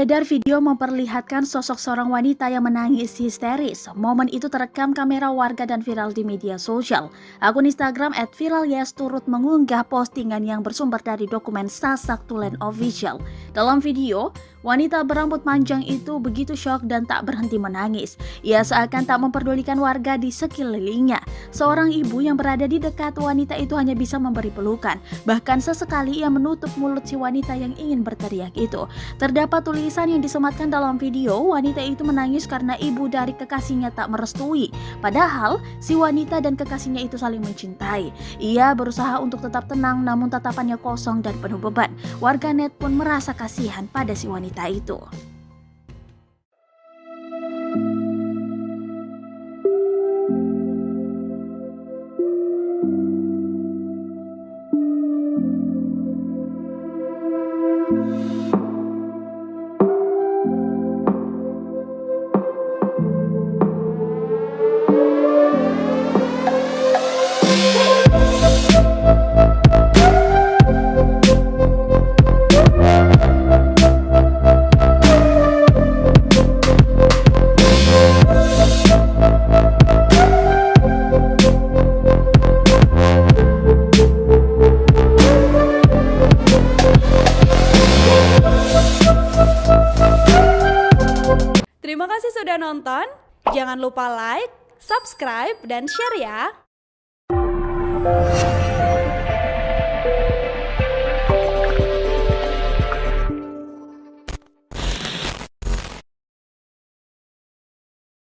Beredar video memperlihatkan sosok seorang wanita yang menangis histeris. Momen itu terekam kamera warga dan viral di media sosial. Akun Instagram @viralyes turut mengunggah postingan yang bersumber dari dokumen Sasak Tulen Official. Dalam video, wanita berambut panjang itu begitu syok dan tak berhenti menangis. Ia seakan tak memperdulikan warga di sekelilingnya. Seorang ibu yang berada di dekat wanita itu hanya bisa memberi pelukan. Bahkan sesekali ia menutup mulut si wanita yang ingin berteriak itu. Terdapat tulisan yang disematkan dalam video, wanita itu menangis karena ibu dari kekasihnya tak merestui. Padahal, si wanita dan kekasihnya itu saling mencintai. Ia berusaha untuk tetap tenang namun tatapannya kosong dan penuh beban. Warganet pun merasa kasihan pada si wanita itu. Terima kasih sudah nonton. Jangan lupa like, subscribe, dan share ya.